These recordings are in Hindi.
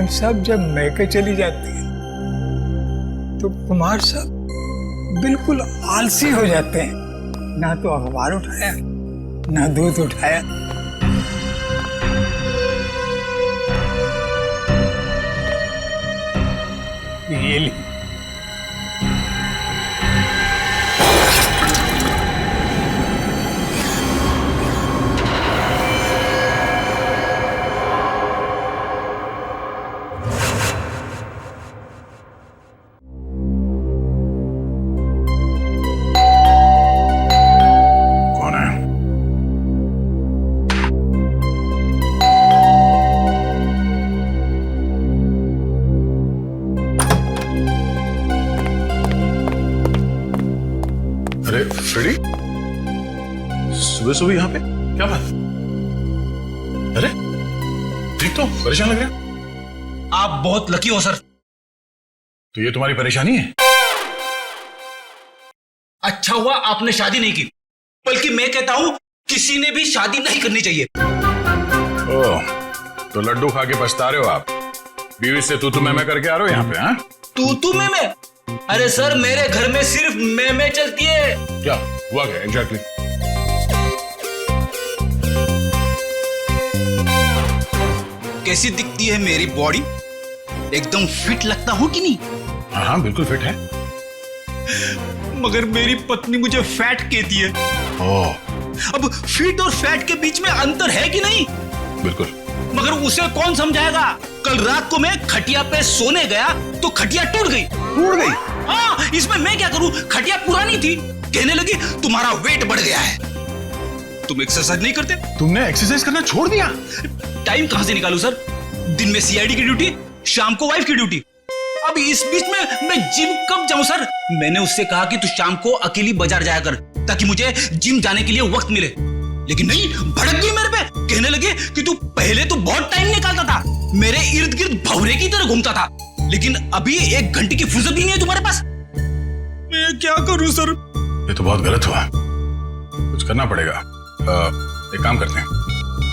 लेकिन सब जब मैके चली जाती है तो कुमार साहब बिल्कुल आलसी हो जाते हैं। ना तो अखबार उठाया, ना दूध उठाया। ये ली। फ्रेडी, सुबह सुबह यहाँ पे क्या बात? अरे ठीक तो, परेशान लग रहा। आप बहुत लकी हो सर। तो ये तुम्हारी परेशानी है? अच्छा हुआ आपने शादी नहीं की, बल्कि मैं कहता हूं किसी ने भी शादी नहीं करनी चाहिए। ओह, तो लड्डू खा के पछता रहे हो आप? बीवी से तू मैं करके आ रहे हो यहाँ पे? हाँ, तू मैं? अरे सर, मेरे घर में सिर्फ मैं चलती है। क्या हुआ क्या एग्जैक्टली? कैसी दिखती है मेरी बॉडी? एकदम फिट लगता हूं कि नहीं? हाँ बिल्कुल फिट है। मगर मेरी पत्नी मुझे फैट कहती है। ओह, अब फिट और फैट के बीच में अंतर है कि नहीं? बिल्कुल। मगर उसे कौन समझाएगा? कल रात को मैं खटिया पे सोने गया तो खटिया टूट गई। हाँ, इसमें मैं क्या करूं? खटिया पुरानी थी। कहने लगी तुम्हारा वेट बढ़ गया है। तुम एक्सरसाइज नहीं करते? तुमने एक्सरसाइज करना छोड़ दिया? टाइम कहां से निकालूं सर? दिन में सीआईडी की ड्यूटी, शाम को वाइफ की ड्यूटी। अब इस बीच में मैं जिम कब जाऊं सर? मैंने उससे कहा कि तू शाम को अकेली बाजार जाया कर ताकि मुझे जिम जाने के लिए वक्त मिले, लेकिन नहीं, भड़क गई मेरे पे। कहने लगी कि तू पहले तो बहुत टाइम निकालता था, मेरे इर्द गिर्द भौरे की तरह घूमता था, लेकिन अभी 1 घंटे की फुर्सत भी नहीं है तुम्हारे पास। मैं क्या करूं सर? ये तो बहुत गलत हुआ, कुछ करना पड़ेगा। एक काम करते हैं,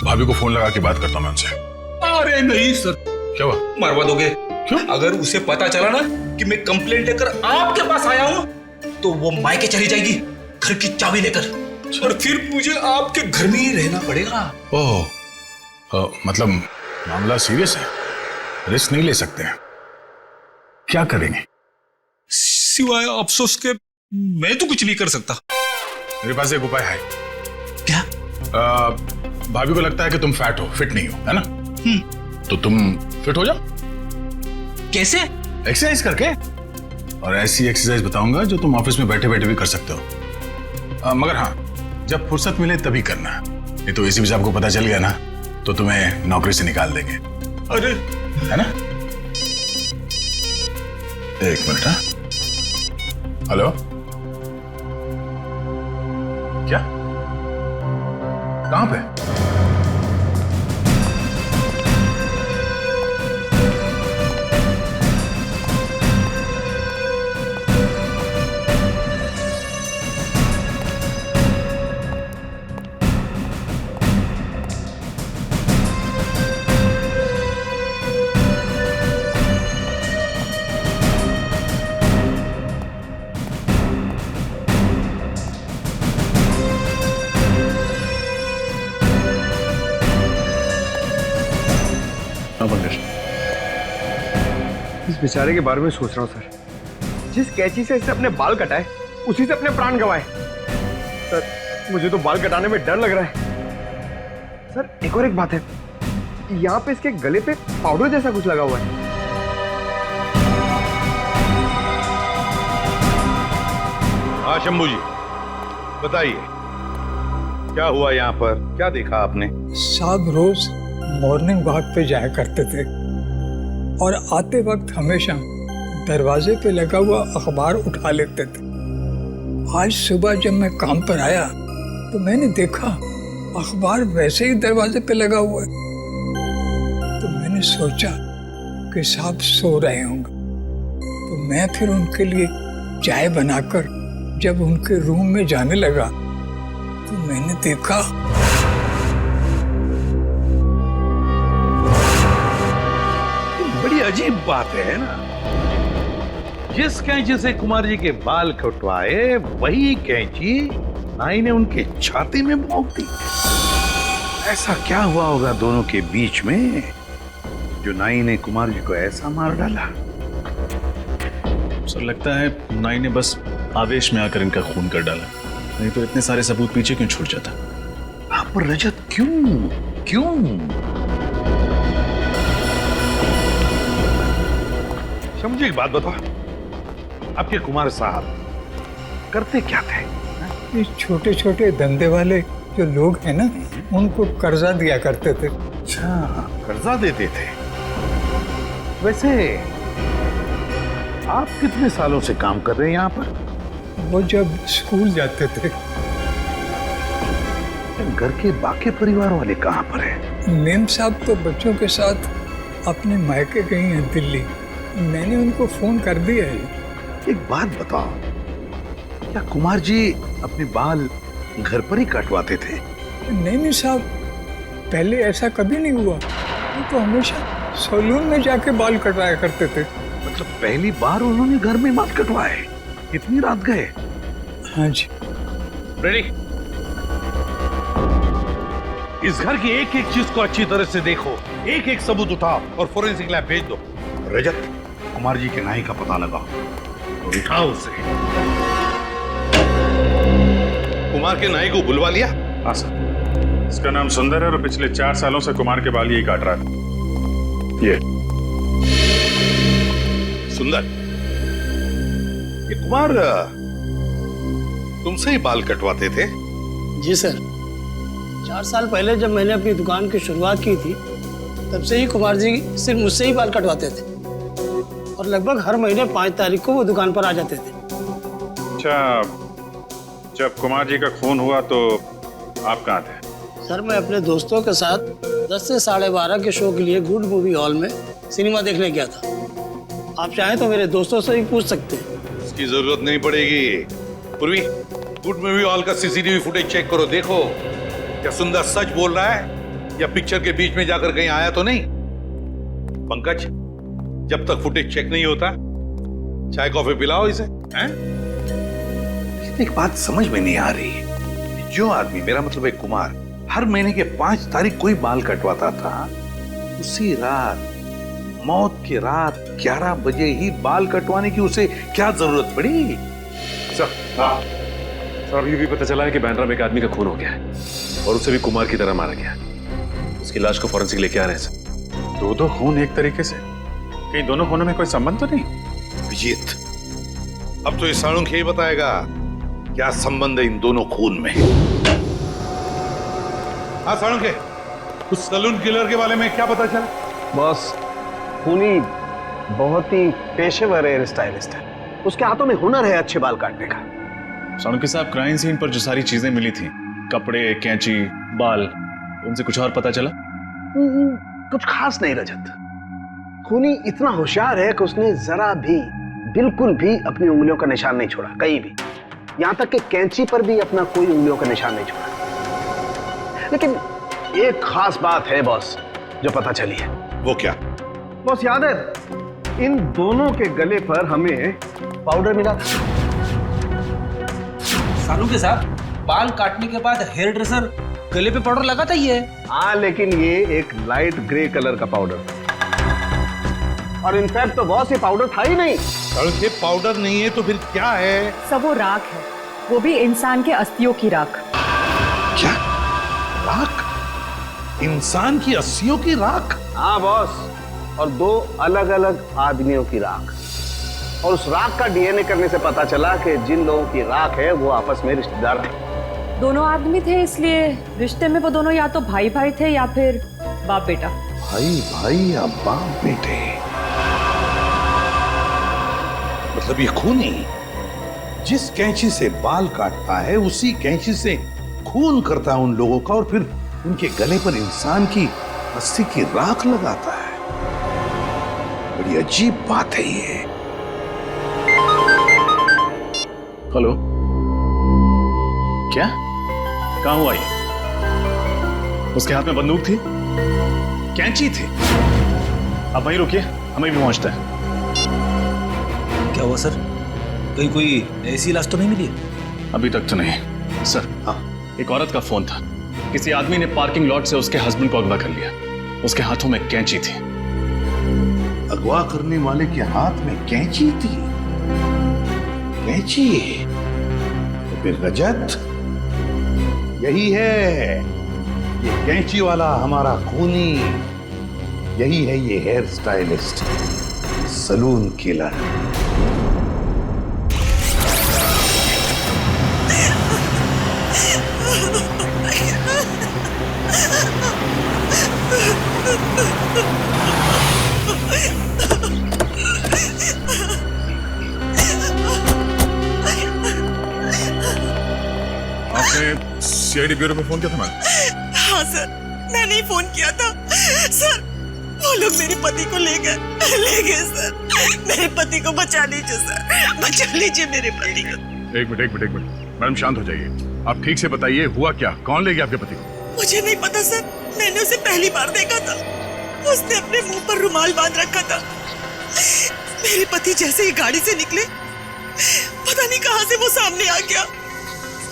भाभी को फोन लगा के बात करता हूं मैं उनसे। अरे नहीं सर। क्या हुआ? मरवा दोगे? क्यों? अगर उसे पता चला ना कि मैं कंप्लेंट लेकर आपके पास आया हूं तो वो मायके चली जाएगी घर की चाबी लेकर, और फिर मुझे आपके घर में ही रहना पड़ेगा। ओह, मतलब मामला सीरियस है, रिस्क नहीं ले सकते हैं। क्या करेंगे? सिवाय अफसोस के मैं तो कुछ नहीं कर सकता। मेरे पास एक उपाय है। क्या? भाभी को लगता है कि तुम फैट हो, फिट नहीं हो, है ना? तो तुम फिट हो जाओ। कैसे? एक्सरसाइज करके। और ऐसी एक्सरसाइज बताऊंगा जो तुम ऑफिस में बैठे बैठे भी कर सकते हो। मगर हाँ, जब फुर्सत मिले तभी करना, नहीं तो इसी भी आपको पता चल गया ना तो तुम्हें नौकरी से निकाल देंगे। अरे, है ना? 1 मिनट। हाँ, हेलो, क्या? कहां पे? इस बेचारे के बारे में सोच रहा हूँ सर। जिस कैंची से इसने अपने बाल कटाए उसी से अपने प्राण गंवाए। सर, मुझे तो बाल कटाने में डर लग रहा है। सर, एक और एक बात है, यहाँ पे इसके गले पे पाउडर जैसा कुछ लगा हुआ है। हाँ शंभू जी, बताइए क्या हुआ यहाँ पर, क्या देखा आपने? साहब रोज मॉर्निंग वॉक पे जाया करते थे और आते वक्त हमेशा दरवाजे पे लगा हुआ अखबार उठा लेते थे। आज सुबह जब मैं काम पर आया तो मैंने देखा अखबार वैसे ही दरवाजे पे लगा हुआ है। तो मैंने सोचा कि साहब सो रहे होंगे, तो मैं फिर उनके लिए चाय बनाकर जब उनके रूम में जाने लगा तो मैंने देखा अजीब बात है ना, जिस कैंची से कुमार जी के बाल कटवाए वही कैंची नाई ने उनके छाती में भोंक दी। ऐसा क्या हुआ होगा दोनों के बीच में जो नाई ने कुमार जी को ऐसा मार डाला? सर लगता है नाई ने बस आवेश में आकर इनका खून कर डाला, नहीं तो इतने सारे सबूत पीछे क्यों छूट जाता। हाँ, पर रजत क्यों क्यों? मुझे एक बात बताओ, आपके कुमार साहब करते क्या थे? ये छोटे छोटे धंधे वाले जो लोग हैं ना, उनको कर्जा दिया करते थे। अच्छा, कर्जा देते थे। वैसे आप कितने सालों से काम कर रहे हैं यहाँ पर? वो जब स्कूल जाते थे। घर के बाकी परिवार वाले कहाँ पर हैं? मेम साहब तो बच्चों के साथ अपने मायके गई हैं दिल्ली। मैंने उनको फोन कर दिया है। एक बात बताओ, क्या कुमार जी अपने बाल घर पर ही कटवाते थे? नहीं साहब, पहले ऐसा कभी नहीं हुआ। वो तो हमेशा सैलून में जाके बाल कटवाया करते थे। मतलब पहली बार उन्होंने घर में बाल कटवाए? इतनी रात गए? हाँ जी। रेडी? इस घर की एक एक चीज को अच्छी तरह से देखो, एक एक सबूत उठाओ और फोरेंसिक लैब भेज दो। रजत, कुमार जी के नाई का पता लगाओ और उठाओ उसे। कुमार के नाई को बुलवा लिया? हाँ सर, इसका नाम सुंदर है और पिछले 4 सालों से कुमार के बाल यही काट रहा था। ये सुंदर, ये कुमार तुमसे ही बाल कटवाते थे? जी सर, 4 साल पहले जब मैंने अपनी दुकान की शुरुआत की थी, तब से ही कुमार जी सिर्फ मुझसे ही बाल कटवाते थे और लगभग हर महीने 5 तारीख को वो दुकान पर आ जाते थे। अच्छा, जब कुमार जी का खून हुआ तो आप कहाँ थे? सर, मैं अपने दोस्तों के साथ 10 से 12:30 के शो के लिए गुड मूवी हॉल में सिनेमा देखने गया था। आप चाहें तो मेरे दोस्तों से भी पूछ सकते हैं। इसकी जरूरत नहीं पड़ेगी। पूर्वी, गुड मूवी हॉल का सीसीटीवी फुटेज चेक करो, देखो क्या सुंदर सच बोल रहा है या पिक्चर के बीच में जाकर कहीं आया तो नहीं। पंकज, जब तक फुटेज चेक नहीं होता चाय कॉफी पिलाओ इसे। हैं? एक बात समझ में नहीं आ रही, जो आदमी, मेरा मतलब है कुमार, हर महीने के 5 तारीख को ही बाल कटवाता था, उसी रात, मौत की रात 11 बजे ही बाल कटवाने की उसे क्या जरूरत पड़ी? सर, सर अभी भी पता चला है कि बैंड्रा में एक आदमी का खून हो गया है और उसे भी कुमार की तरह मारा गया। उसकी लाश को फॉरेंसिक लेके आ रहे हैं सर। 2 खून एक तरीके से, कहीं दोनों खूनों में कोई संबंध तो नहीं? विजीत, अब तो ये सालुंख ही बताएगा क्या संबंध है इन दोनों खून में। हाँ सालुंख, उस सलून किलर के बारे में क्या पता चला? बॉस, खूनी बहुत ही पेशेवर हेयर स्टाइलिस्ट है। उसके हाथों में हुनर है अच्छे बाल काटने का। सालुंखे साहब, क्राइम सीन पर जो सारी चीजें मिली थी, कपड़े, कैंची, बाल, उनसे कुछ और पता चला? कुछ खास नहीं रजत। खूनी इतना होशियार है कि उसने जरा भी, बिल्कुल भी अपनी उंगलियों का निशान नहीं छोड़ा कहीं भी। यहां तक कि कैंची पर भी अपना कोई उंगलियों का निशान नहीं छोड़ा। लेकिन एक खास बात है बॉस जो पता चली है। वो क्या? बॉस, याद है इन दोनों के गले पर हमें पाउडर मिला था। सालू के साथ बाल काटने के बाद हेयर ड्रेसर गले पे पाउडर लगाता ही है। हाँ, लेकिन ये एक लाइट ग्रे कलर का पाउडर था। और इनफैक्ट तो बॉस ये पाउडर था ही नहीं। सालुंख, ये पाउडर नहीं है तो फिर क्या है? सब वो राख है, वो भी इंसान के अस्थियों की राख। क्या? राख? इंसान की अस्थियों की राख? हाँ बॉस, और 2 अलग अलग आदमियों की राख। और उस राख का डीएनए करने से पता चला कि जिन लोगों की राख है वो आपस में रिश्तेदार हैं। दोनों आदमी थे, इसलिए रिश्ते में वो दोनों या तो भाई भाई थे या फिर बाप बेटा। भाई भाई या बाप बेटे? मतलब ये खूनी जिस कैंची से बाल काटता है उसी कैंची से खून करता है उन लोगों का और फिर उनके गले पर इंसान की अस्थि की राख लगाता है। बड़ी अजीब बात है ये। हेलो, क्या? कहां हुआ ये? उसके हाथ में बंदूक थी, कैंची थी। अब वहीं रुकिए, हमें भी पहुंचता है। क्या हुआ सर? कहीं कोई ऐसी लाश तो नहीं मिली? अभी तक तो नहीं सर। हाँ, एक औरत का फोन था। किसी आदमी ने पार्किंग लॉट से उसके हस्बैंड को अगवा कर लिया। उसके हाथों में कैंची थी। अगवा करने वाले के हाथ में कैंची थी? कैंची? तो फिर रजत यही है, ये कैंची वाला हमारा खूनी, यही है ये हेयर स्टाइलिस्ट, सलून किलर। आपने सीआईडी ब्यूरो में फोन किया था मैडम? हाँ सर, मैंने ही फोन किया था। सर, वो लोग मेरे पति को ले गए सर। मेरे पति को बचा लीजिए सर, बचा लीजिए मेरे पति को। एक मिनट मैडम, शांत हो जाइए। आप ठीक से बताइए हुआ क्या? कौन ले गया आपके पति को? मुझे नहीं पता सर, मैंने उसे पहली बार देखा था। उसने अपने मुंह पर रुमाल बांध रखा था। मेरे पति जैसे ही गाड़ी से निकले, पता नहीं कहां से वो सामने आ गया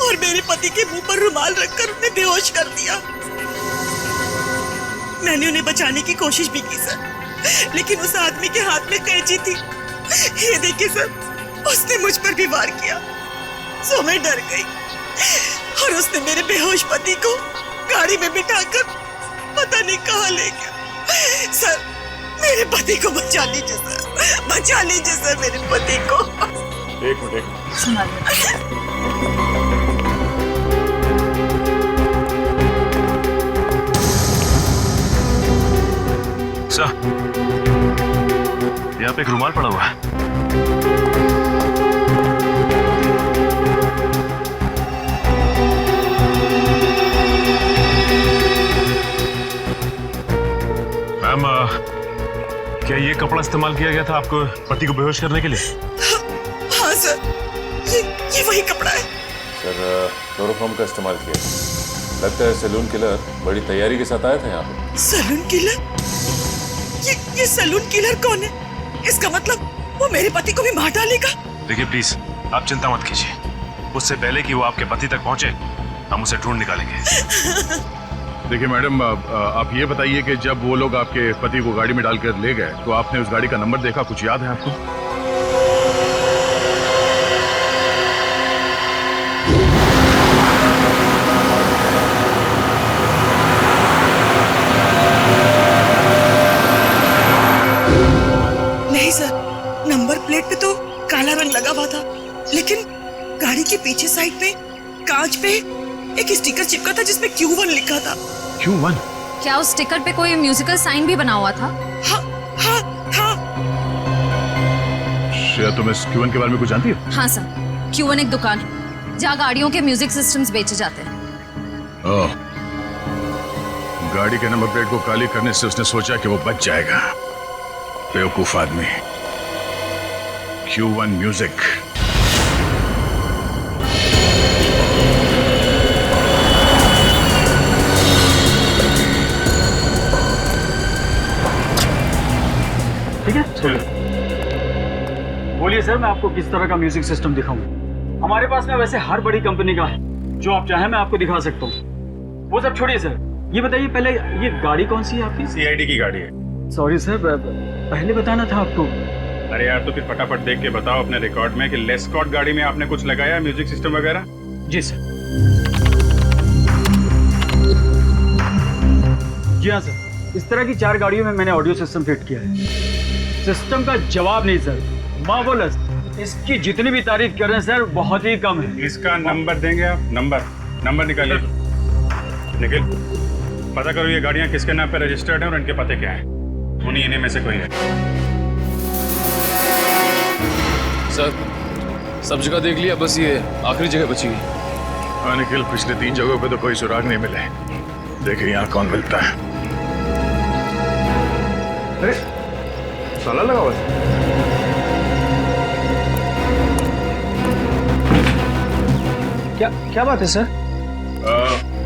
और मेरे पति के मुंह पर रुमाल रखकर उन्हें बेहोश कर दिया। मैंने उन्हें बचाने की कोशिश भी की सर, लेकिन उस आदमी के हाथ में कैंची थी। ये देखिए सर, उसने मुझ पर भी वार किया, सो मैं डर गई और उसने मेरे बेहोश पति को गाड़ी में बिठाकर पता नहीं कहाँ ले गया। सर, मेरे पति को बचा लीजिए सर, बचा लीजिए सर मेरे पति को। एक मिनट। सर, यहाँ पे एक रुमाल पड़ा हुआ है। मैम, क्या ये कपड़ा इस्तेमाल किया गया था आपको पति को बेहोश करने के लिए? हाँ सर, ये वही कपड़ा है। सर, क्लोरोफॉर्म का इस्तेमाल किया। लगता है सैलून किलर बड़ी तैयारी के साथ आया था यहाँ पे। Salon killer? ये सैलून किलर कौन है? इसका मतलब वो मेरे पति को भी मार डालेगा। देखिए प्लीज, आप चिंता मत कीजिए। उससे पहले कि वो आपके पति तक पहुंचे, हम उसे ढूंढ निकालेंगे। देखिए मैडम, आप ये बताइए कि जब वो लोग आपके पति को गाड़ी में डालकर ले गए तो आपने उस गाड़ी का नंबर देखा? कुछ याद है आपको? नहीं सर, नंबर प्लेट पे तो काला रंग लगा हुआ था, लेकिन गाड़ी के पीछे साइड पे कांच पे एक स्टिकर चिपका था जिसमें Q1 लिखा था। Q1? क्या उस स्टिकर पे कोई म्यूजिकल साइन भी बना हुआ था? हाँ हाँ हाँ। श्रेया, तुम इस Q1 के बारे में कुछ जानती हो? हाँ सर, Q1 एक दुकान है जहाँ गाड़ियों के म्यूजिक सिस्टम्स बेचे जाते हैं। ओह, गाड़ी के नंबर प्लेट को काली करने से उसने सोचा कि वो बच जाएगा। बेवकूफ आदमी। Q1 music. ठीक है, बोलिए सर, मैं आपको किस तरह का म्यूजिक सिस्टम दिखाऊं? हमारे पास में वैसे हर बड़ी कंपनी का है, जो आप चाहें मैं आपको दिखा सकता हूँ। वो सब छोड़िए सर, ये बताइए पहले, ये गाड़ी कौन सी है आपकी? सीआईडी की गाड़ी है। सॉरी सर, पहले बताना था आपको। अरे यार, तो फिर फटाफट देख के बताओ अपने रिकॉर्ड में कि लेस्कॉट गाड़ी में आपने कुछ लगाया म्यूजिक सिस्टम वगैरह? जी सर। जी हाँ सर, इस तरह की 4 गाड़ियों में मैंने ऑडियो सिस्टम फिट किया है। सिस्टम का जवाब नहीं सर, मार्वलस। इसकी जितनी भी तारीफ कर रहे हैं सर, बहुत ही कम है। इसका नंबर देंगे आप? नंबर निकालिए। निखिल, पता करो ये गाड़ियाँ किसके नाम पे रजिस्टर्ड हैं और इनके पते क्या हैं। उन्हीं इन्हीं में से कोई है। सर, सब जगह देख लिया, बस ये आखिरी जगह बची हुई। हाँ निखिल, पिछले 3 जगहों पे तो कोई सुराग नहीं मिले। देखिए यहाँ कौन मिलता है। अरे ताला लगा हुआ है। क्या बात है सर?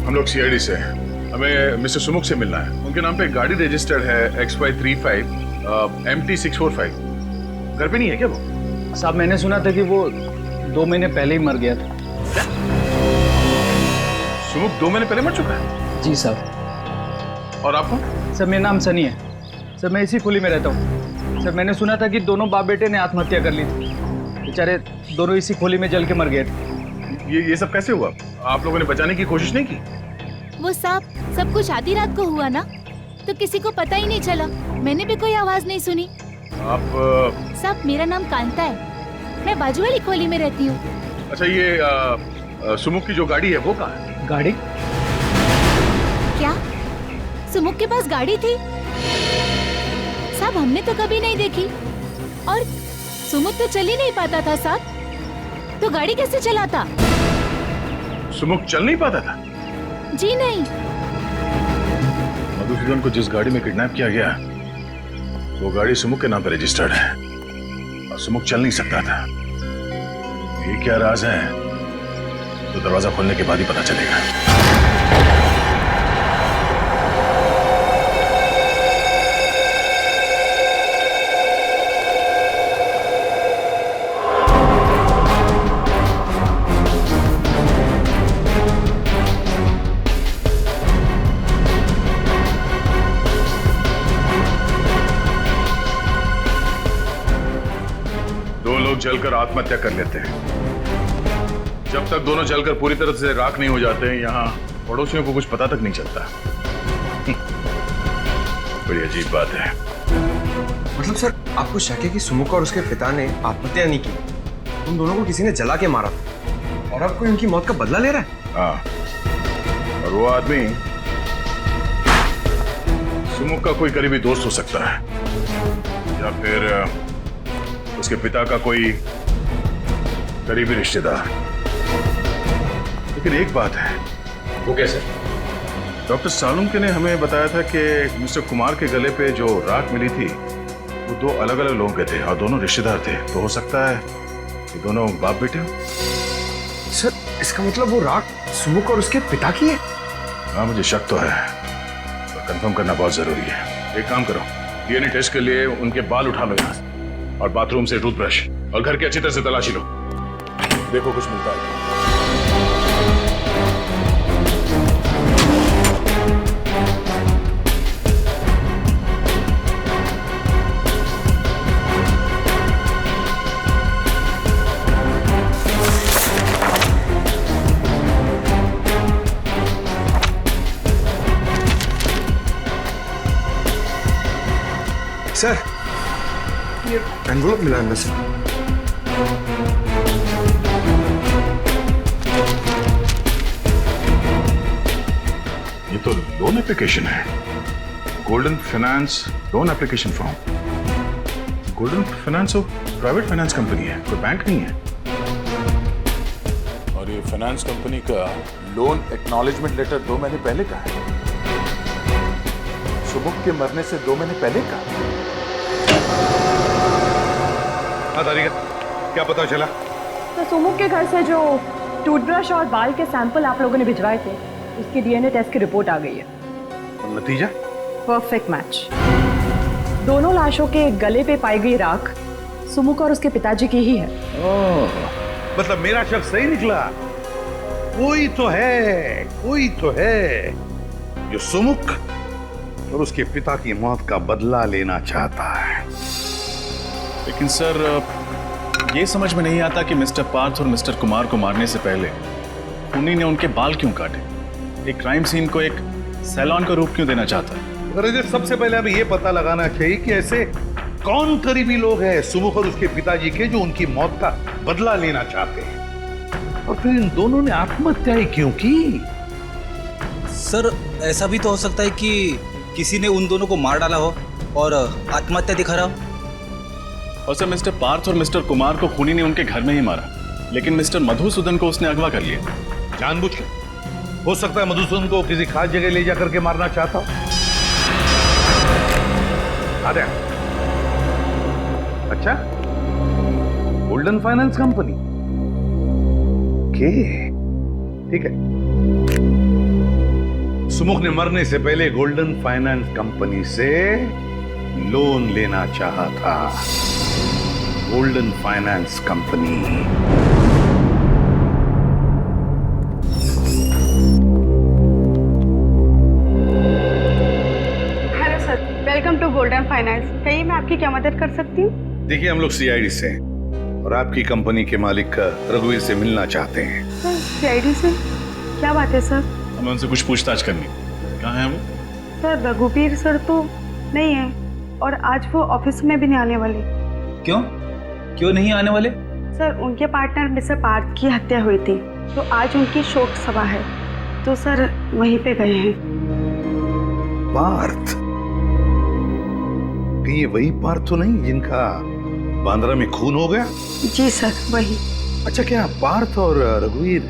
हम लोग सीआईडी से हैं। हमें मिस्टर सुमुख से मिलना है। उनके नाम पे एक गाड़ी रजिस्टर्ड है XY35 MT645 घर पे नहीं है क्या वो? साहब मैंने सुना था कि वो 2 महीने पहले ही मर गया था। सुमुख 2 महीने पहले मर चुका है? जी साहब। और आपको? सर मेरा नाम सनी है सर, मैं इसी खुली में रहता हूँ सर। मैंने सुना था कि दोनों बाप बेटे ने आत्महत्या कर ली थी, बेचारे दोनों इसी खोली में जल के मर गए थे। ये सब कैसे हुआ? आप लोगों ने बचाने की कोशिश नहीं की? वो सब कुछ आधी रात को हुआ ना, तो किसी को पता ही नहीं चला। मैंने भी कोई आवाज नहीं सुनी। आप साहब मेरा नाम कांता है, मैं बाजू वाली खोली में रहती हूँ। अच्छा ये सुमुख की जो गाड़ी है वो कहाँ है? गाड़ी? क्या सुमुख के पास गाड़ी थी? साहब हमने तो कभी नहीं देखी, और सुमुख तो चल ही नहीं पाता था साहब, तो गाड़ी कैसे चलाता? सुमुख चल नहीं पाता था? जी नहीं। मधुसूदन को जिस गाड़ी में किडनैप किया गया वो गाड़ी सुमुख के नाम पर रजिस्टर्ड है, और सुमुख चल नहीं सकता था। ये क्या राज है तो दरवाजा खोलने के बाद ही पता चलेगा। जलकर आत्महत्या कर लेते हैं। जब तक दोनों जलकर पूरी तरह से राख नहीं हो जाते हैं, यहाँ पड़ोसियों को कुछ पता तक नहीं चलता। बड़ी अजीब बात है। मतलब सर आपको शक है कि सुमुख और उसके पिता ने आत्महत्या नहीं की, उन दोनों को किसी ने जला के मारा और अब कोई उनकी मौत का बदला ले रहा है? हाँ, और वो आदमी सुमुख का कोई करीबी दोस्त हो सकता है, या फिर उसके पिता का कोई करीबी रिश्तेदार। लेकिन एक बात है। वो कैसे? डॉक्टर सालुंके ने हमें बताया था कि मिस्टर कुमार के गले पे जो राख मिली थी वो 2 अलग अलग लोगों के थे और दोनों रिश्तेदार थे। तो हो सकता है कि दोनों बाप बेटे हो। सर इसका मतलब वो राख सुमुख और उसके पिता की है? हाँ मुझे शक तो है, पर कंफर्म करना बहुत जरूरी है। एक काम करो, डीएनए टेस्ट के लिए उनके बाल उठा लो यहाँ से, और बाथरूम से टूथब्रश, और घर की अच्छी तरह से तलाशी लो, देखो कुछ मिलता है। सर ये एनवलप मिला अंदर से। ये तो लोन एप्लीकेशन है, golden finance loan application form. Golden finance तो प्राइवेट फाइनेंस कंपनी है, कोई बैंक नहीं है। और ये फाइनेंस कंपनी का लोन एक्नॉलेजमेंट लेटर 2 महीने पहले का है, सुमुख के मरने से 2 महीने पहले का। हाँ तारिका, क्या पता चला? तो सुमुख के घर से जो टूथब्रश और बाल के सैंपल आप लोगों ने भिजवाए थे, उसकी डीएनए टेस्ट की रिपोर्ट आ गई है। और नतीजा? Perfect match. दोनों लाशों के गले पे पाई गई राख सुमुख और उसके पिताजी की ही है। मतलब मेरा शक सही निकला। कोई तो है जो सुमुख और उसके पिता की मौत का बदला लेना चाहता है। लेकिन सर ये समझ में नहीं आता कि मिस्टर पार्थ और मिस्टर कुमार को मारने से पहले उन्हीं ने उनके बाल क्यों काटे? एक क्राइम सीन को एक सैलून का रूप क्यों देना चाहता है? सबसे पहले हमें यह पता लगाना चाहिए कि ऐसे कौन करीबी लोग हैं सुमुख और उसके पिताजी के जो उनकी मौत का बदला लेना चाहते हैं, और फिर इन दोनों ने आत्महत्या ही क्यों की? सर ऐसा भी तो हो सकता है कि किसी ने उन दोनों को मार डाला हो और आत्महत्या दिखा रहा हो। और सर मिस्टर पार्थ और मिस्टर कुमार को खूनी ने उनके घर में ही मारा, लेकिन मिस्टर मधुसूदन को उसने अगवा कर लिया जानबूझकर। हो सकता है मधुसूदन को किसी खास जगह ले जाकर के मारना चाहता हो। अच्छा, गोल्डन फाइनेंस कंपनी के ठीक है। सुमुख ने मरने से पहले गोल्डन फाइनेंस कंपनी से लोन लेना चाहा था। Golden Finance company. Hello sir, welcome to Golden Finance. कहिए मैं आपकी क्या मदद कर सकती हूँ? देखिए, हम लोग सीआईडी से हैं और आपकी कंपनी के मालिक रघुवीर से मिलना चाहते हैं। सर, सीआईडी से? क्या बात है सर? हमें उनसे कुछ पूछताछ करनी। कहाँ है वो? सर, रघुवीर सर तो नहीं है और आज वो ऑफिस में भी नहीं आने वाले। क्यों? क्यों नहीं आने वाले? सर, उनके पार्टनर मिस्टर पार्थ की हत्या हुई थी तो आज उनकी शोक सभा है, तो सर वहीं पे गए हैं। पार्थ? कहीं ये वही पार्थ तो नहीं जिनका बांद्रा में खून हो गया? जी सर, वही। अच्छा, क्या पार्थ और रघुवीर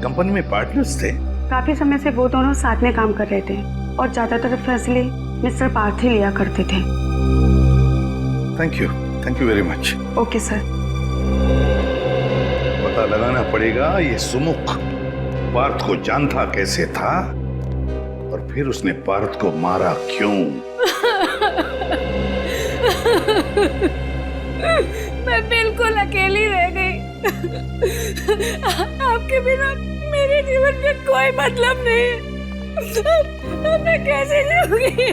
कंपनी में पार्टनर्स थे? काफी समय से वो दोनों साथ में काम कर रहे थे और ज्यादातर फैसले मिस्टर पार्थ ही लिया करते थे। Thank you very much. Okay sir. पता लगाना पड़ेगा ये सुमुख पार्थ को जानता कैसे था और फिर उसने पार्थ को मारा क्यों। मैं बिल्कुल अकेली रह गई। आपके बिना मेरे जीवन में कोई मतलब नहीं। मैं कैसे जीऊंगी?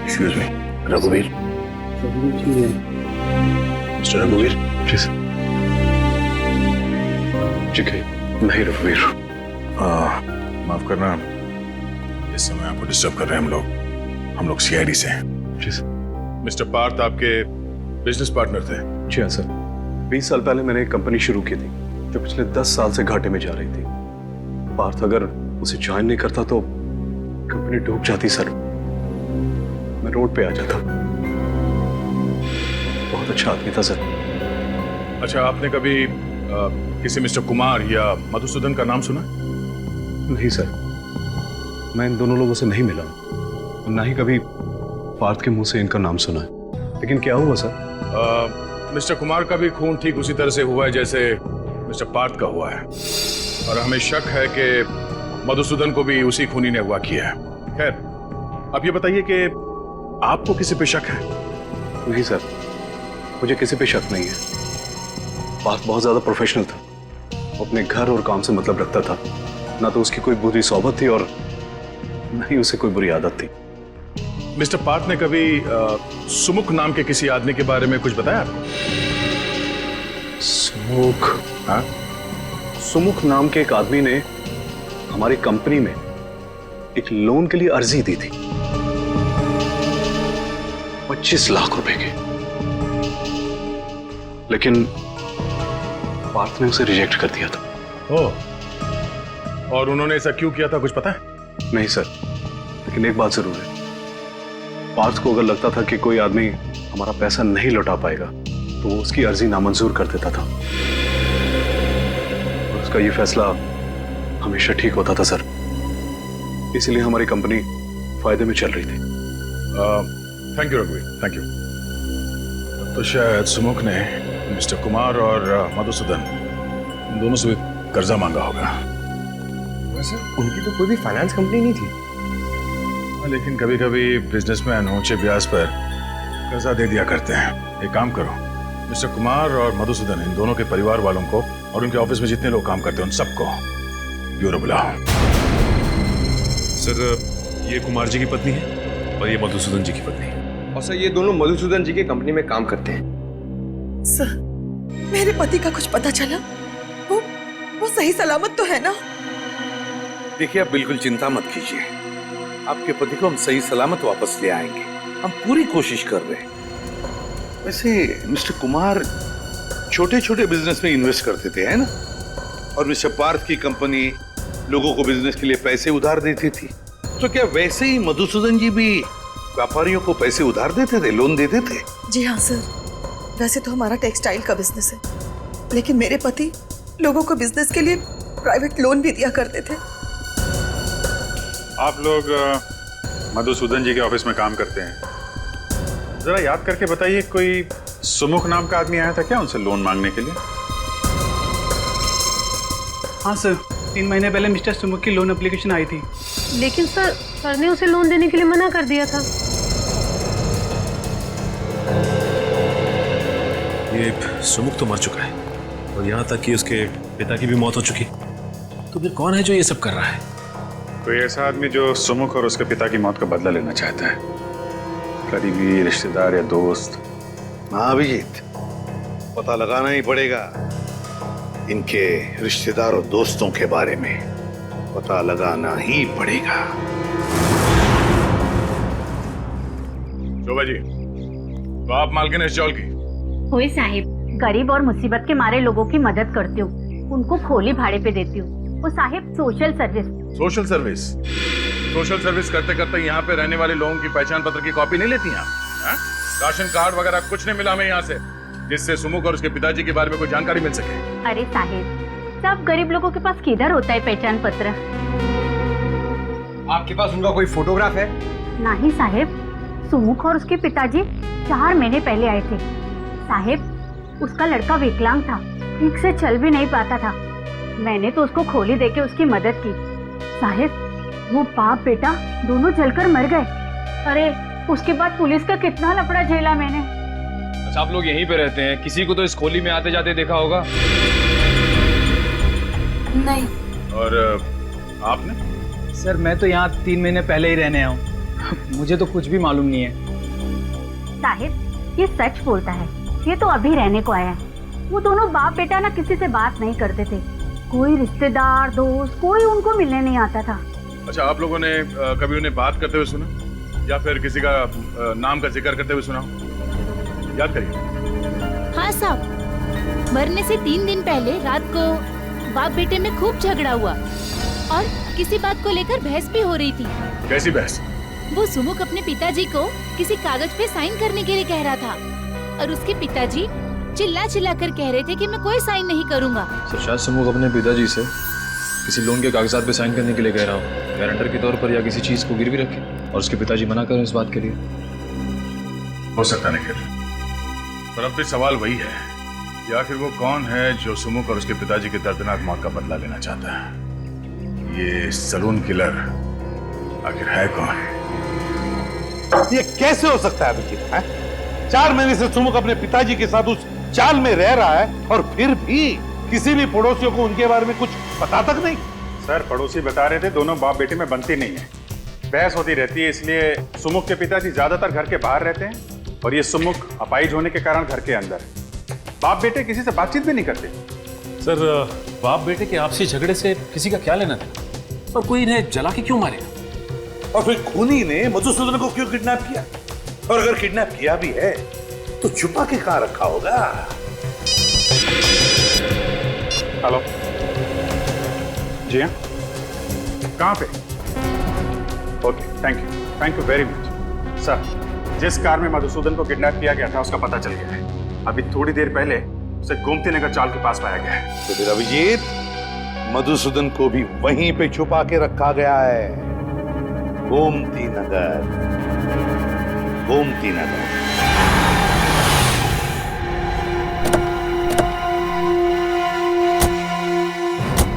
एक्सक्यूज मी, रघुवीर। मिस्टर रघुवीर, प्लीज। ठीक है, नहीं रघुवीर। माफ करना, इस समय आपको डिस्टर्ब कर रहे हैं हम लोग सीआईडी से हैं। मिस्टर पार्थ आपके बिजनेस पार्टनर थे? जी हाँ सर, 20 साल पहले मैंने एक कंपनी शुरू की थी जो पिछले 10 साल से घाटे में जा रही थी। पार्थ अगर उसे ज्वाइन नहीं करता तो कंपनी डूब जाती सर। मैं रोड पे आ जाता। बहुत अच्छा आदमी था सर। अच्छा, आपने कभी किसी मिस्टर कुमार या मधुसूदन का नाम सुना? नहीं सर, मैं इन दोनों लोगों से नहीं मिला, ना ही कभी पार्थ के मुंह से इनका नाम सुना है। लेकिन क्या हुआ सर? मिस्टर कुमार का भी खून ठीक उसी तरह से हुआ है जैसे मिस्टर पार्थ का हुआ है और हमें शक है कि मधुसूदन को भी उसी खूनी ने अगवा किया है। खैर, अब ये बताइए कि आपको किसी पे शक है? नहीं सर, मुझे किसी पे शक नहीं है। पार्थ बहुत ज्यादा प्रोफेशनल था, वो अपने घर और काम से मतलब रखता था। ना तो उसकी कोई बुरी सोबत थी और न ही उसे कोई बुरी आदत थी। मिस्टर पार्थ ने कभी सुमुख नाम के किसी आदमी के बारे में कुछ बताया आपको? सुमुख? हाँ, सुमुख नाम के एक आदमी ने हमारी कंपनी में एक लोन के लिए अर्जी दी थी, 25 लाख रुपए की। लेकिन पार्थ ने उसे रिजेक्ट कर दिया था। ओह, और उन्होंने ऐसा क्यों किया था, कुछ पता है? नहीं सर, लेकिन एक बात जरूर है, पार्थ को अगर लगता था कि कोई आदमी हमारा पैसा नहीं लौटा पाएगा तो वो उसकी अर्जी नामंजूर कर देता था। और उसका ये फैसला हमेशा ठीक होता था सर, इसलिए हमारी कंपनी फायदे में चल रही थी। थैंक यू रघुवीर, थैंक यू। तो शायद सुमुख ने मिस्टर कुमार और मधुसूदन इन दोनों से भी कर्जा मांगा होगा। वैसे उनकी तो कोई भी फाइनेंस कंपनी नहीं थी। लेकिन कभी कभी बिजनेसमैन ऊंचे ब्याज पर कर्जा दे दिया करते हैं। एक काम करो, मिस्टर कुमार और मधुसूदन इन दोनों के परिवार वालों को और उनके ऑफिस में जितने लोग काम करते हैं उन सबको ब्यूरो बुलाओ। सर, ये कुमार जी की पत्नी है और ये मधुसूदन जी की पत्नी है। और सर, ये दोनों मधुसूदन जी के कंपनी में काम करते हैं। सर, मेरे पति का कुछ पता चला? वो सही सलामत तो है ना? देखिए, आप बिल्कुल चिंता मत कीजिए, आपके पति को हम सही सलामत वापस ले आएंगे। हम पूरी कोशिश कर रहे हैं। वैसे मिस्टर कुमार छोटे छोटे बिजनेस में इन्वेस्ट करते थे, है ना? और मिस्टर पार्थ की कंपनी लोगों को बिजनेस के लिए पैसे उधार देती थी। तो क्या वैसे ही मधुसूदन जी भी व्यापारियों को पैसे उधार देते थे, लोन देते थे? जी हाँ सर, वैसे तो हमारा टेक्सटाइल का बिजनेस है, लेकिन मेरे पति लोगों को बिजनेस के लिए प्राइवेट लोन भी दिया करते थे। आप लोग मधुसूदन जी के ऑफिस में काम करते हैं। जरा याद करके बताइए, कोई सुमुख नाम का आदमी आया था क्या उनसे लोन मांगने के लिए? हाँ सर, 3 महीने पहले मिस्टर सुमुख की लोन एप्लीकेशन आई थी। लेकिन सर ने उसे लोन देने के लिए मना कर दिया था। ये सुमुख तो मर चुका है और यहाँ तक कि उसके पिता की भी मौत हो चुकी। तो फिर कौन है जो ये सब कर रहा है? कोई ऐसा आदमी जो सुमुख और उसके पिता की मौत का बदला लेना चाहता है, करीबी रिश्तेदार या दोस्त। हाँ अभिजीत, पता लगाना ही पड़ेगा इनके रिश्तेदार और दोस्तों के बारे में, पता लगाना ही पड़ेगा। शोभा जी, तो आप मालकिन इस स्टॉल की? होई साहिब, गरीब और मुसीबत के मारे लोगों की मदद करती हूँ, उनको खोली भाड़े पे देती हूँ। वो Sahib social service. Social service? Social service करते करते यहाँ पे रहने वाले लोगों की पहचान पत्र की कॉपी नहीं लेती आप? राशन कार्ड वगैरह कुछ नहीं मिला हमें यहाँ से, जिससे सुमुख और उसके पिताजी के बारे में कोई जानकारी मिल सके? अरे साहिब, सब गरीब लोगों के पास किधर होता है पहचान पत्र? आपके पास उनका कोई फोटोग्राफ है? नहीं साहिब, सुमुख और उसके पिताजी 4 महीने पहले आए थे। साहिब, उसका लड़का विकलांग था, ठीक से चल भी नहीं पाता था। मैंने तो उसको खोली देके उसकी मदद की। साहिब, वो बाप बेटा दोनों जलकर मर गए। अरे उसके बाद पुलिस का कितना लफड़ा झेला मैंने। अच्छा, आप लोग यहीं पे रहते हैं? किसी को तो इस खोली में आते जाते देखा होगा? नहीं। और आपने? सर मैं तो यहाँ 3 महीने पहले ही रहने आया हूँ। मुझे तो कुछ भी मालूम नहीं है। साहिब, ये सच बोलता है, ये तो अभी रहने को आया है। वो दोनों बाप बेटा ना किसी से बात नहीं करते थे, कोई रिश्तेदार दोस्त कोई उनको मिलने नहीं आता था। अच्छा, आप लोगों ने कभी उन्हें बात करते हुए सुना या फिर किसी का नाम का जिक्र करते हुए सुना? याद करिए। हाँ साहब, मरने से 3 दिन पहले रात को बाप बेटे में खूब झगड़ा हुआ और किसी बात को लेकर बहस भी हो रही थी। कैसी बहस? वो सुमुख अपने पिताजी को किसी कागज पे साइन करने के लिए कह रहा था और उसके पिताजी चिल्ला चिल्ला कर कह रहे थे कि मैं कोई साइन नहीं करूंगा। सर शायद सुमुख अपने पिताजी से किसी लोन के कागजात पे साइन करने के लिए कह रहा हूँ, गारंटर के तौर पर या किसी चीज को गिरवी रखे, और उसके पिताजी मना करें इस बात के लिए। हो सकता नहीं, पर अब भी सवाल वही है कि आखिर वो कौन है जो सुमुख और उसके पिताजी की दर्दनाक मौत का बदला लेना चाहता है? ये सलून किलर आखिर है कौन? ये कैसे हो सकता है अभिजीत? 4 महीने से सुमुख अपने पिताजी के साथ उस चाल में रह रहा है और फिर भी किसी भी पड़ोसियों को उनके बारे में कुछ पता तक नहीं। सर पड़ोसी बता रहे थे दोनों बाप बेटे में बनती नहीं है, बहस होती रहती है, इसलिए सुमुख के पिताजी ज्यादातर घर के बाहर रहते हैं और ये सुमुख अपाहिज होने के कारण घर के अंदर। बाप बेटे किसी से बातचीत भी नहीं करते। सर बाप बेटे के आपसी झगड़े से किसी का क्या लेना था? और कोई इन्हें जला के क्यों मारेगा? और फिर खूनी ने मधुसूदन को क्यों किडनैप किया? और अगर किडनैप किया भी है तो छुपा के कहां रखा होगा? हेलो जी हाँ, कहाँ पे? Okay, thank you very much. Sir, जिस कार में मधुसूदन को किडनैप किया गया था उसका पता चल गया है। अभी थोड़ी देर पहले उसे गोमती नगर चाल के पास पाया गया है। तो फिर अभिजीत, मधुसूदन को भी वहीं पे छुपा के रखा गया है। गोमती नगर, गोमती नगर।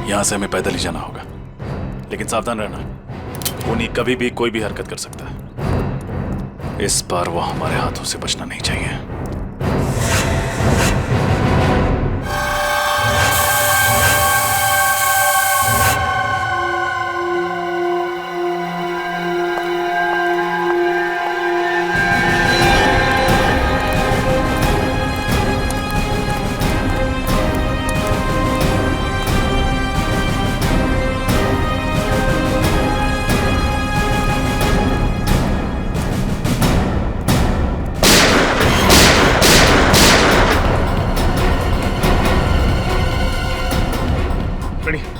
यहां से हमें पैदल ही जाना होगा, लेकिन सावधान रहना, खूनी कभी भी कोई भी हरकत कर सकता है। इस बार वो हमारे हाथों से बचना नहीं चाहिए।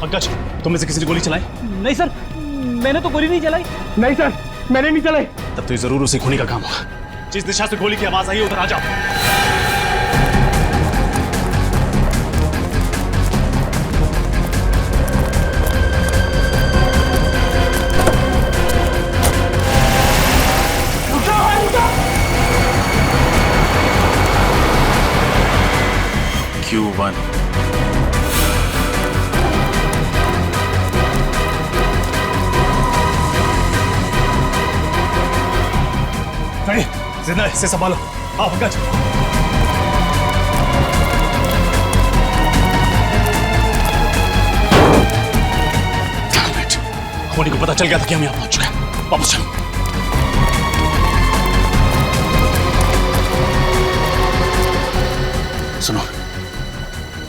पंकज, तुम में से किसी ने गोली चलाई? नहीं सर, मैंने तो गोली नहीं चलाई। नहीं सर, मैंने नहीं चलाई। तब तो ये जरूर उसे खूनी का काम होगा। जिस दिशा से गोली की आवाज आई है उधर आ जाओ। Q1 5 जिंदा इसे संभालो। आओ पंकज। होनी को पता चल गया था कि हम यहाँ पहुंच चुके हैं। वापस चलो। सुनो,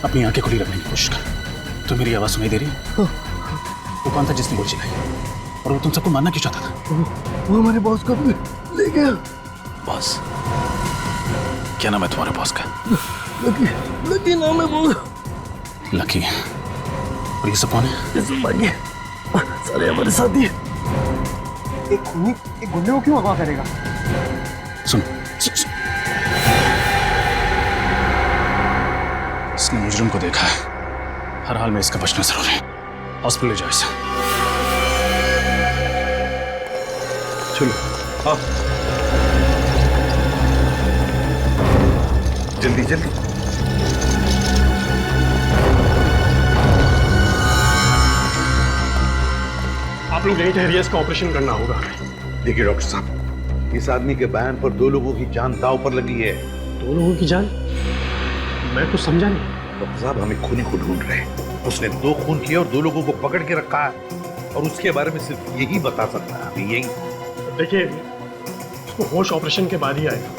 अपनी आंखें खुली रखने की कोशिश कर। तो मेरी आवाज सुनाई दे रही है? वो कौन था जिसने गोली चलाई और वो तुम सबको मारना क्यों चाहता था? वो हमारे बॉस को ले गया। बॉस? क्या नाम है तुम्हारे बॉस का? लकी। लकी नाम है वो। लकी? और ये सब कौन है? ये सब भागी सारे हमारे साथी। एक गुंडे को क्यों अगवा करेगा? सुनो, इसने मुजरिम को देखा है। हर हाल में इसका बचना जरूरी है। हॉस्पिटल ले जाओ इसे। चलो आओ, जल्दी जल्दी। आप लोग यहीं ठहरिए, इसका ऑपरेशन करना होगा। देखिए डॉक्टर साहब, इस आदमी के बयान पर 2 लोगों की जान दांव पर लगी है। 2 लोगों की जान? मैं कुछ समझा नहीं। डॉक्टर साहब, हमें खूनी को ढूंढ रहे हैं। उसने 2 खून किए और 2 लोगों को पकड़ के रखा है, और उसके बारे में सिर्फ यही बता सकता है। अभी यही देखिए, उसको होश ऑपरेशन के बाद ही आएगा।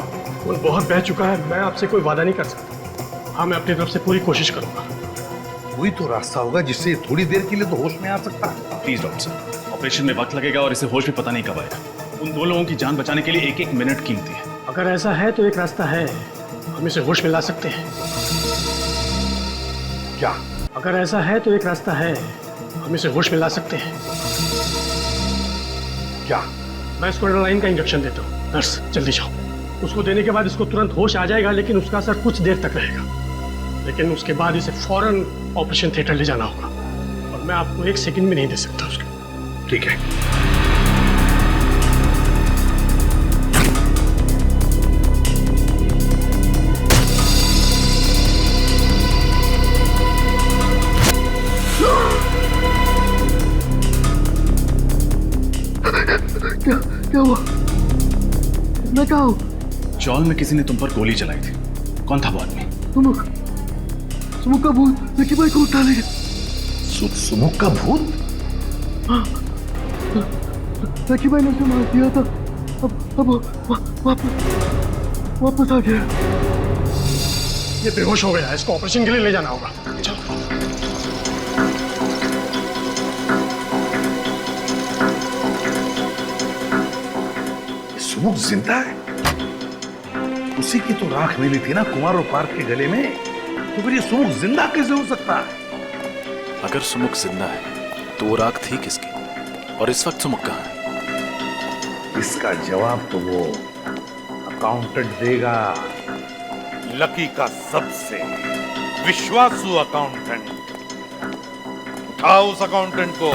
वो बहुत बह चुका है। मैं आपसे कोई वादा नहीं कर सकता। हाँ, मैं अपनी तरफ से पूरी कोशिश करूंगा। वही तो रास्ता होगा जिससे थोड़ी देर के लिए तो होश में आ सकता है। प्लीज डॉक्टर साहब, ऑपरेशन में वक्त लगेगा और इसे होश में पता नहीं कब आएगा। उन 2 लोगों की जान बचाने के लिए 1-1 मिनट कीमती है। अगर ऐसा है तो एक रास्ता है, हम इसे होश में ला सकते हैं। क्या? अगर ऐसा है तो एक रास्ता है, हम इसे होश में ला सकते हैं। क्या? मैं इसको एड्रेनालाइन का इंजेक्शन देता हूँ। नर्स, जल्दी जाओ। उसको देने के बाद इसको तुरंत होश आ जाएगा, लेकिन उसका असर कुछ देर तक रहेगा। लेकिन उसके बाद इसे फौरन ऑपरेशन थिएटर ले जाना होगा, और मैं आपको 1 सेकंड भी नहीं दे सकता उसके। ठीक है। क्या हुआ? मैं कहाँ हूँ? चौल में किसी ने तुम पर गोली चलाई थी। कौन था वो आदमी? सुमुख का भूत लकी भाई को उठा ले गया। सुमुख का भूत? हाँ, लकी भाई ने उसे मार दिया था। अब वापस आ गया। ये बेहोश हो गया है। इसको ऑपरेशन के लिए ले जाना होगा। चलो। सुमुख जिंदा है? उसी की तो राख मिली थी ना कुमार और पार्क के गले में। तो फिर ये सुमुख जिंदा कैसे हो सकता है? अगर सुमुख जिंदा है तो वो राख थी किसकी? और इस वक्त सुमुख कहाँ है? इसका जवाब तो वो अकाउंटेंट देगा। लकी का सबसे विश्वासु अकाउंटेंट। उठाओ उस अकाउंटेंट को।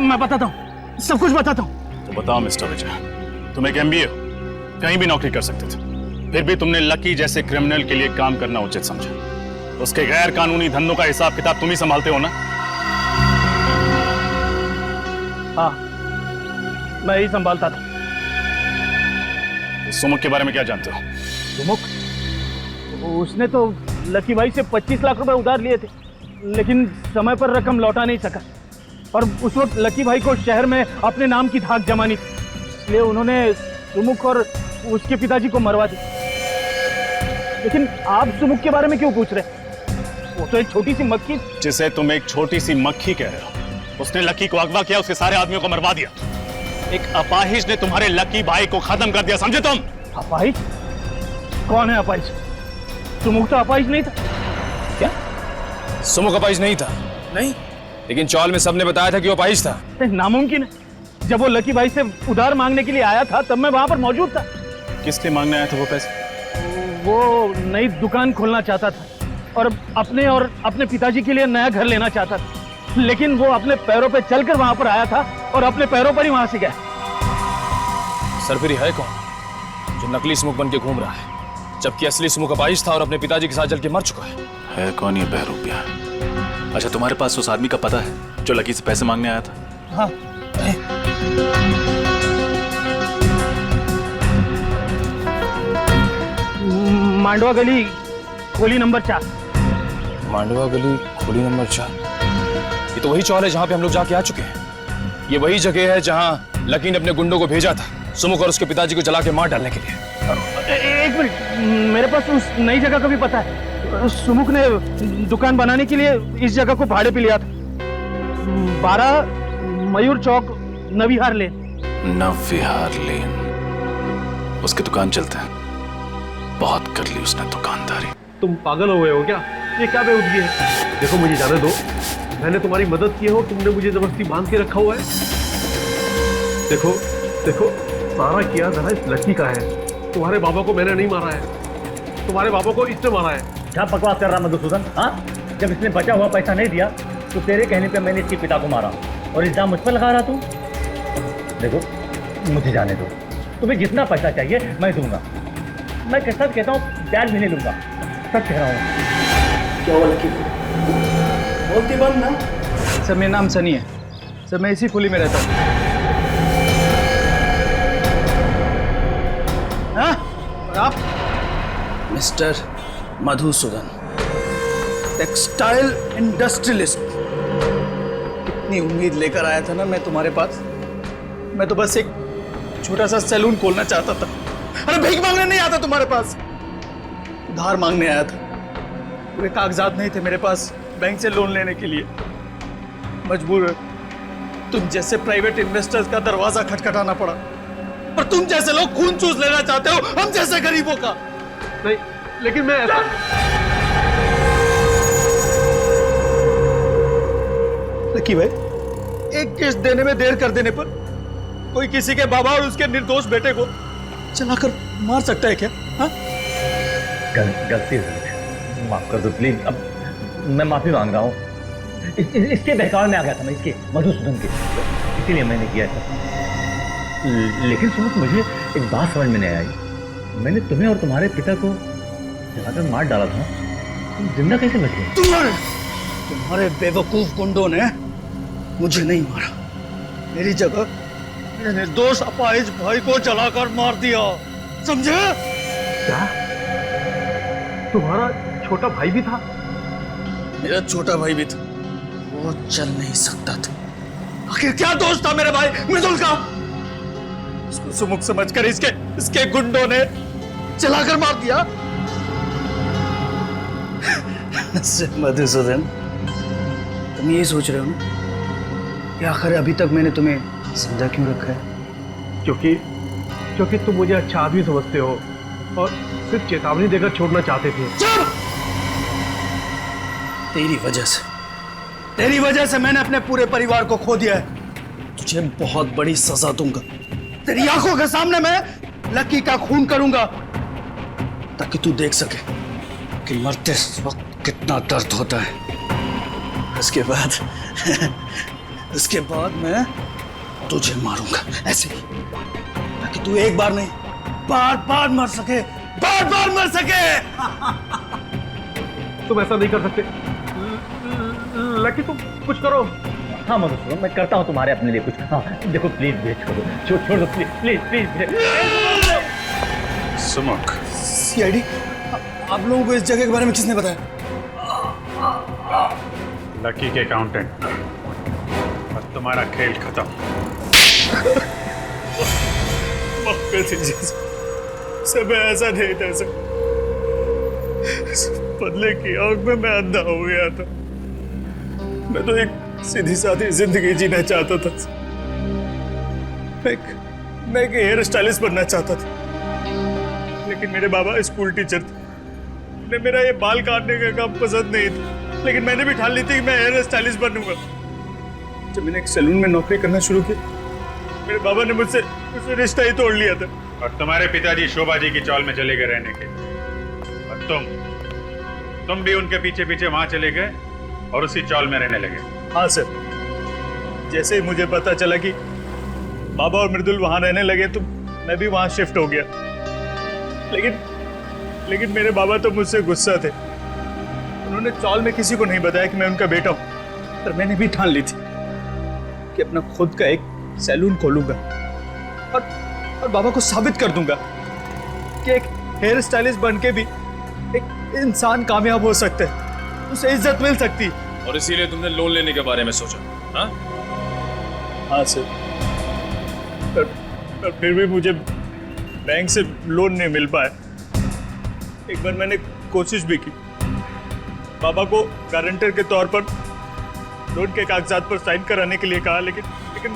मैं बताता हूँ, सब कुछ बताता हूँ। तो बताओ मिस्टर विजय, तुम एक MBA हो, कहीं भी नौकरी कर सकते थे, फिर भी तुमने लकी जैसे क्रिमिनल के लिए काम करना उचित समझा। उसके गैर कानूनी धंधों का हिसाब किताब तुम ही संभालते हो ना? हाँ, मैं ही संभालता था। सुमुख के बारे में क्या जानते हो? सुमुख? उसने तो लकी भाई से 25 लाख रुपए उधार लिए थे, लेकिन समय पर रकम लौटा नहीं सका। और उस वक्त लकी भाई को शहर में अपने नाम की धाक जमानी थी, इसलिए उन्होंने सुमुख और उसके पिताजी को मरवा दी। लेकिन आप सुमुख के बारे में क्यों पूछ रहे? वो तो एक छोटी सी मक्खी। जिसे तुम एक छोटी सी मक्खी कह रहे हो, उसने लकी को अगवा किया, उसके सारे आदमियों को मरवा दिया। एक अपाहिज ने तुम्हारे लकी भाई को खत्म कर दिया, समझे तुम? अपाहिज? कौन है अपाहिज? सुमुख तो अपाहिज नहीं था। क्या? सुमुख अपाहिज नहीं था? नहीं, लेकिन चौल में सबने बताया था कि वो अपाहिज था। नामुमकिन है। जब वो लकी भाई से उधार मांगने के लिए आया था तब मैं वहां पर मौजूद था। किसके मांगने आया था वो पैसे? वो नई दुकान खोलना चाहता था और अपने पिताजी के लिए नया घर लेना चाहता था, लेकिन वो अपने पैरों पे चलकर वहां पर आया था और अपने पैरों पर ही वहां से गया। सरफिरी है कौन जो नकली सुमुख बन के घूम रहा है, जबकि असली सुमुख अपाहिज था और अपने पिताजी के साथ जल के मर चुका है कौन ये बहरूपिया? अच्छा, तुम्हारे पास उस आदमी का पता है जो लकी से पैसे मांगने आया था? हाँ। मांडवा गली खोली नंबर 4। मांडवा गली खोली नंबर 4? ये तो वही चौल है जहां पे हम लोग जाके आ चुके हैं। ये वही जगह है जहां लकी ने अपने गुंडों को भेजा था सुमुख और उसके पिताजी को जला के मार डालने के लिए। एक मिनट, मेरे पास उस नई जगह का भी पता है। सुमुख ने दुकान बनाने के लिए इस जगह को भाड़े पे लिया था। 12 मयूर चौक, नविहार लेन। नविहार लेन, उसकी दुकान चलता है। बहुत कर ली उसने दुकानदारी। तुम पागल हो गए हो क्या? ये क्या बेवकूफी है? देखो मुझे जाने दो, मैंने तुम्हारी मदद की हो, तुमने मुझे जबरदस्ती बांध के रखा हुआ है। देखो देखो, सारा किया जरा इस लड़की का है। तुम्हारे बाबा को मैंने नहीं मारा है, तुम्हारे बाबा को इसने मारा है। क्या बकवास कर रहा मधुसूदन? हाँ, जब इसने बचा हुआ पैसा नहीं दिया तो तेरे कहने पे मैंने इसके पिता को मारा और इल्जाम मुझ पर लगा रहा तू। देखो मुझे जाने दो, तुम्हें जितना पैसा चाहिए मैं दूंगा। मैं सच कहता हूँ, ब्याज भी नहीं लूंगा, सच कह रहा हूँ। क्या हुआ लकी? बोलती बंद ना। सर मेरा नाम सनी है सर, मैं इसी खुली में रहता हूँ। हाँ? और आप? Mister Madhusudan, textile industrialist. कितनी उम्मीद लेकर आया था ना मैं तुम्हारे पास। मैं तो बस एक छोटा सा सैलून खोलना चाहता था। अरे भीख मांगने नहीं आता तुम्हारे पास, उधार मांगने आया था। पूरे कागजात नहीं थे मेरे पास बैंक से लोन लेने के लिए। मजबूर तुम जैसे प्राइवेट इन्वेस्टर्स का दरवाजा खटखटाना पड़ा, और तुम जैसे लोग खून चूस लेना चाहते हो हम जैसे गरीबों का। नहीं, लेकिन मैं ऐसा... लकी भाई, एक किस्त देने में देर कर देने पर कोई किसी के बाबा और उसके निर्दोष बेटे को चलाकर मार सकता है क्या? हाँ? गलती है, माफ कर दो प्लीज। अब मैं माफी मांग रहा हूँ। इसके बहकावे में आ गया था मैं, इसके मधुसूदन के, इसीलिए मैंने किया था। लेकिन सुनो, मुझे एक बात समझ में नहीं आई। मैंने तुम्हें और तुम्हारे पिता को जलाकर मार डाला था, तुम जिंदा कैसे बच गए? तुम्हारे बेवकूफ गुंडों ने मुझे नहीं मारा, मेरी जगह मेरे निर्दोष अपाहिज भाई को जलाकर मार दिया, समझे? क्या? तुम्हारा छोटा भाई भी था? मेरा छोटा भाई भी था, वो चल नहीं सकता था। आखिर क्या दोष था मेरे भाई मृदुल का? उसको सुमुख समझकर इसके गुंडों ने जलाकर मार दिया। मधुसूदन, तुम यही सोच रहे हो ना कि आखिर अभी तक मैंने तुम्हें समझा क्यों रखा है? क्योंकि तुम मुझे अच्छा आदमी समझते हो और सिर्फ चेतावनी देकर छोड़ना चाहते थे। तेरी वजह से मैंने अपने पूरे परिवार को खो दिया है। तुझे बहुत बड़ी सजा दूंगा। तेरी आंखों के सामने मैं लकी का खून करूंगा ताकि तू देख सके कि मरते वक्त कितना दर्द होता है। उसके बाद मैं तुझे मारूंगा ऐसे ही, ताकि तू एक बार नहीं बार बार मर सके। तुम ऐसा नहीं कर सकते लकी, तुम कुछ करो। हाँ मधुसूदन, मैं करता हूँ तुम्हारे अपने लिए कुछ। हाँ देखो प्लीज भेज छोड़ दो प्लीज। सुमुख, सीआईडी, आप लोगों को इस जगह के बारे में किसने बताया? लकी के अकाउंटेंट। अब तुम्हारा खेल खत्म। माफ कर दीजिए सर, मैं ऐसा नहीं था सर। बदले की आग में मैं अंधा हो गया था। मैं तो एक सीधी सादी जिंदगी जीना चाहता था। मैं एक हेयर स्टाइलिस्ट बनना चाहता था, लेकिन मेरे बाबा स्कूल टीचर थे। उन्हें मेरा ये बाल काटने का काम पसंद नहीं था, लेकिन मैंने भी ठान ली थी कि मैं हेयर स्टाइलिस्ट बनूंगा। जब मैंने एक सैलून में नौकरी करना शुरू की, मेरे बाबा ने मुझसे रिश्ता ही तोड़ लिया था। और तुम्हारे पिताजी शोभा जी की चौल में चले गए रहने के, और तुम भी उनके पीछे पीछे वहां चले गए और उसी चौल में रहने लगे। हाँ सर, जैसे ही मुझे पता चला कि बाबा और मृदुल वहां रहने लगे तो मैं भी वहां शिफ्ट हो गया। लेकिन मेरे बाबा तो मुझसे गुस्सा थे। उन्होंने चौल में किसी को नहीं बताया कि मैं उनका बेटा हूं, पर मैंने भी ठान ली थी कि अपना खुद का एक सैलून खोलूंगा और बाबा को साबित कर दूंगा कि एक हेयर स्टाइलिस्ट बन के भी एक इंसान कामयाब हो सकता है, उसे इज्जत मिल सकती है। और इसीलिए तुमने लोन लेने के बारे में सोचा? हाँ हाँ सर, पर फिर भी मुझे बैंक से लोन नहीं मिल पाया। एक बार मैंने कोशिश भी की, बाबा को गारंटर के तौर पर लोन के कागजात पर साइन कराने के लिए कहा, लेकिन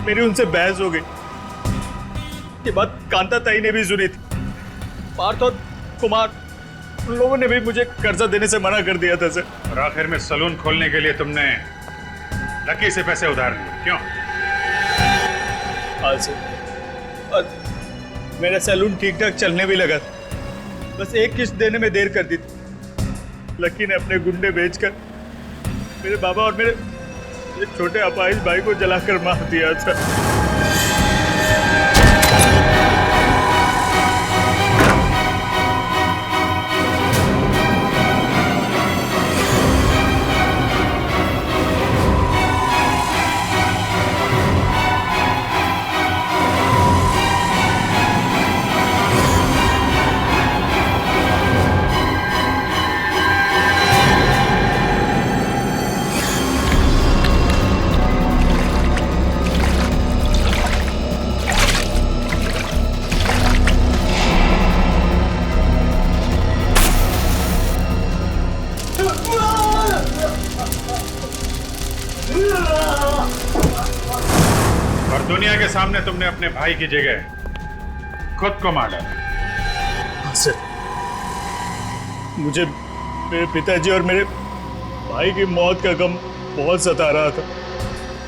मेरी उनसे बहस हो गई। ये बात कांता ताई ने भी सुनी थी। पार्थ और कुमार, उन लोगों ने भी मुझे कर्जा देने से मना कर दिया था सर। और आखिर में सलून खोलने के लिए तुमने लकी से पैसे उधार लिए, क्यों? हाँ सर, और मेरा सैलून ठीक ठाक चलने भी लगा था। बस एक किस्त देने में देर कर दी थी। लकी ने अपने गुंडे बेचकर मेरे बाबा और मेरे छोटे अपाहिज भाई को जलाकर मार दिया था। और दुनिया के सामने तुमने अपने भाई की जगह खुद को मार डाला। सर, मुझे मेरे पिताजी और मेरे भाई की मौत का गम बहुत सता रहा था।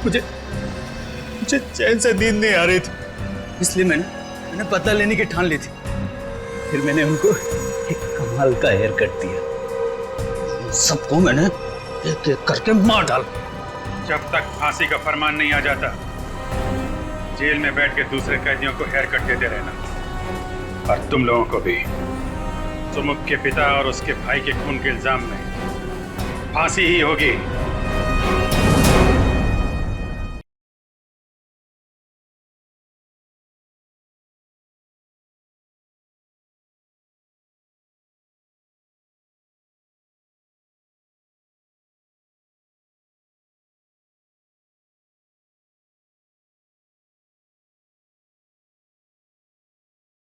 मुझे चैन से नींद नहीं आ रही थी, इसलिए मैंने पता लेने की ठान ली थी। फिर मैंने उनको एक कमाल का हेयर कट दिया। सबको मैंने एक एक करके मार डाला। जब तक फांसी का फरमान नहीं आ जाता, जेल में बैठ के दूसरे कैदियों को हेयर कट देते रहना। और तुम लोगों को भी सुमुख के पिता और उसके भाई के खून के इल्जाम में फांसी ही होगी।